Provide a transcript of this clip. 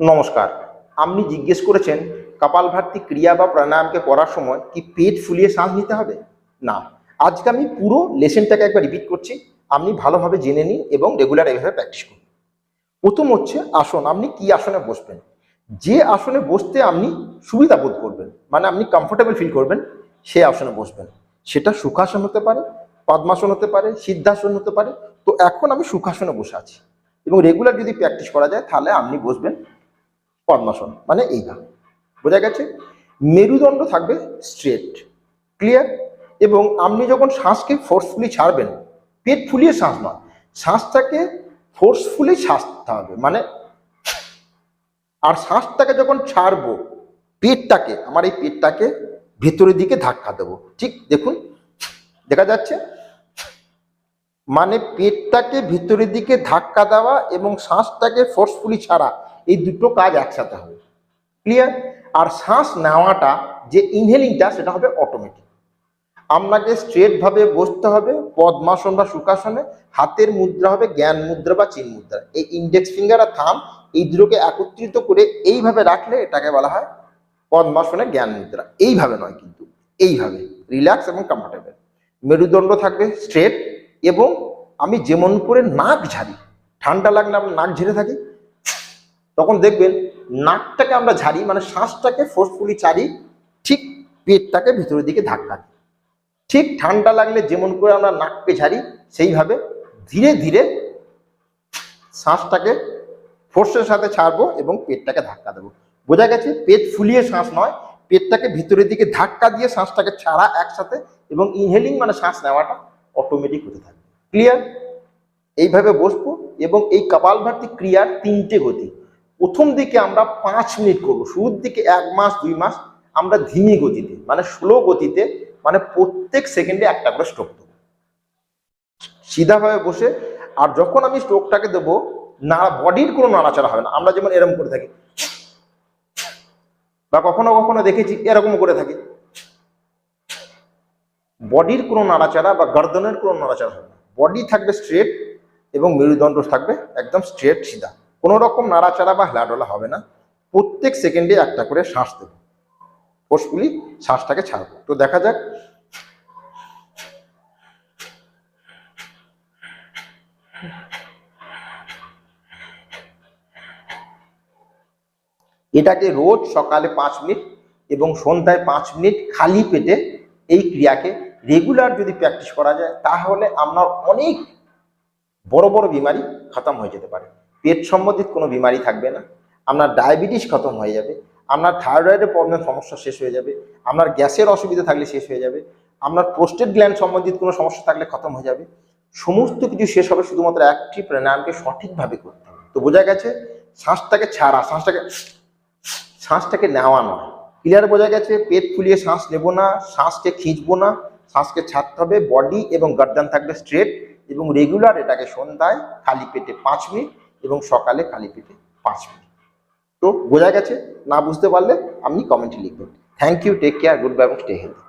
নমস্কার। আপনি জিজ্ঞেস করেছেন কপালভাতি ক্রিয়া বা প্রাণায়ামকে করার সময় কি পেট ফুলিয়ে শ্বাস নিতে হবে? না। আজকে আমি পুরো লেসনটাকে একবার রিপিট করছি। আপনি ভালোভাবে জেনে নিন এবং রেগুলার এইভাবে প্র্যাকটিস করুন। প্রথম হচ্ছে আসন। আপনি কি আসনে বসবেন? যে আসনে বসতে আপনি সুবিধা বোধ করবেন, মানে আপনি কমফোর্টেবল ফিল করবেন, সেই আসনে বসবেন। সেটা সুখাসন হতে পারে, পদ্মাসন হতে পারে, সিদ্ধাসন হতে পারে। তো এখন আমি সুখাসনে বসে আছি এবং রেগুলার যদি প্র্যাকটিস করা যায় তাহলে আপনি বসবেন পদ্মাসন, মানে এইভাবে। বোঝা গেছে? মেরুদণ্ড থাকবে স্ট্রেট, ক্লিয়ার। এবং আপনি যখন শ্বাসকে ফোর্সফুলি ছাড়বেন, পেট ফুলিয়ে শ্বাস নয়, শ্বাসটাকে ফোর্সফুলি ছাড়তে হবে, মানে আর শ্বাসটাকে যখন ছাড়বো, পেটটাকে, আমার এই পেটটাকে ভেতরের দিকে ধাক্কা দেবো। ঠিক দেখুন, দেখা যাচ্ছে? মানে পেটটাকে ভিতরের দিকে ধাক্কা দেওয়া এবং শ্বাসটাকে ফোর্সফুলি ছাড়া, এই দুটো কাজ একসাথে হবে, ক্লিয়ার। আর শ্বাস নেওয়াটা যে ইনহেলিংটা সেটা হবে অটোমেটিক। আপনাকে স্ট্রেট ভাবে বসতে হবে পদ্মাসন বা সুখাসনে। হাতের মুদ্রা হবে জ্ঞান মুদ্রা বা চিন মুদ্রা। এই ইন্ডেক্স ফিঙ্গার আর থাম, এই দুটোকে একত্রিত করে এইভাবে রাখলে এটাকে বলা হয় পদ্মাসনে জ্ঞান মুদ্রা। এইভাবে নয় কিন্তু, এইভাবে রিল্যাক্স এবং কমফোর্টেবল। মেরুদণ্ড থাকবে স্ট্রেট এবং আমি যেমন করে নাক ঝাড়ি, ঠান্ডা লাগলে আমরা নাক ঝেড়ে থাকি, তখন দেখবেন নাকটাকে আমরা ঝাড়ি, মানে শ্বাসটাকে ফোর্সফুলি ছাড়ি, ঠিক পেটটাকে ভিতরের দিকে ধাক্কা দিই। ঠিক ঠান্ডা লাগলে যেমন করে আমরা নাককে ঝাড়ি, সেইভাবে ধীরে ধীরে শ্বাসটাকে ফোর্সের সাথে ছাড়বো এবং পেটটাকে ধাক্কা দেবো। বোঝা গেছে? পেট ফুলিয়ে শ্বাস নয়, পেটটাকে ভিতরের দিকে ধাক্কা দিয়ে শ্বাসটাকে ছাড়া একসাথে, এবং ইনহেলিং মানে শ্বাস নেওয়াটা অটোমেটিক হতে থাকবে, ক্লিয়ার। এইভাবে বসবো এবং এই কপালভাতি ক্রিয়ার 3টে গতি। প্রথম দিকে আমরা 5 মিনিট করবো, শুরুর দিকে 1 মাস 2 মাস আমরা ধিমি গতিতে, মানে স্লো গতিতে, মানে প্রত্যেক সেকেন্ডে একটা করে স্ট্রোক দেবো সিধাভাবে বসে। আর যখন আমি স্ট্রোকটাকে দেবো, না বডির কোনো নাড়াচাড়া হবে না। আমরা যেমন এরকম করে থাকি, বা কখনো কখনো দেখেছি এরকম করে থাকি, বডির কোনো নাড়াচাড়া বা গর্দনের কোনো নাড়াচাড়া হবে না। বডি থাকবে স্ট্রেট এবং মেরুদণ্ড থাকবে একদম স্ট্রেট সিধা, কোনো রকম নাড়াচাড়া বা হেলাডোলা হবে না। প্রত্যেক সেকেন্ডে একটা করে শ্বাস দেবো, ফোর্সফুলি শ্বাসটাকে ছাড়বো। তো দেখা যাক। এটাকে রোজ সকালে 5 মিনিট এবং সন্ধ্যায় 5 মিনিট খালি পেটে এই ক্রিয়াকে রেগুলার যদি প্র্যাকটিস করা যায়, তাহলে আপনার অনেক বড় বড় বিমারি খতম হয়ে যেতে পারে। পেট সম্বন্ধিত কোনো বিমারি থাকবে না, আপনার ডায়াবেটিস খতম হয়ে যাবে, আপনার থাইরয়েডের প্রবলেম সমস্যা শেষ হয়ে যাবে, আপনার গ্যাসের অসুবিধা থাকলে শেষ হয়ে যাবে, আপনার প্রোস্টেট গ্ল্যান্ড সম্বন্ধিত কোনো সমস্যা থাকলে খতম হয়ে যাবে। সমস্ত কিছু শেষ হবে শুধুমাত্র একটি প্রাণায়ামকে সঠিকভাবে করতে হবে। তো বোঝা গেছে? শ্বাসটাকে ছাড়া, শ্বাসটাকে নেওয়া নয়, ক্লিয়ার? বোঝা গেছে? পেট ফুলিয়ে শ্বাস নেব না, শ্বাসকে খিঁচবো না, শ্বাসকে ছাড়তে হবে। বডি এবং গর্দান থাকবে স্ট্রেট এবং রেগুলার এটাকে সন্ধ্যায় খালি পেটে 5 মিনিট এবং সকালে খালি পেটে 5 মিনিট। তো বোঝা গেছে? না বুঝতে পারলে আপনি কমেন্টে লিখবেন। Thank you, take care, good bye এবং স্টে হেলদি।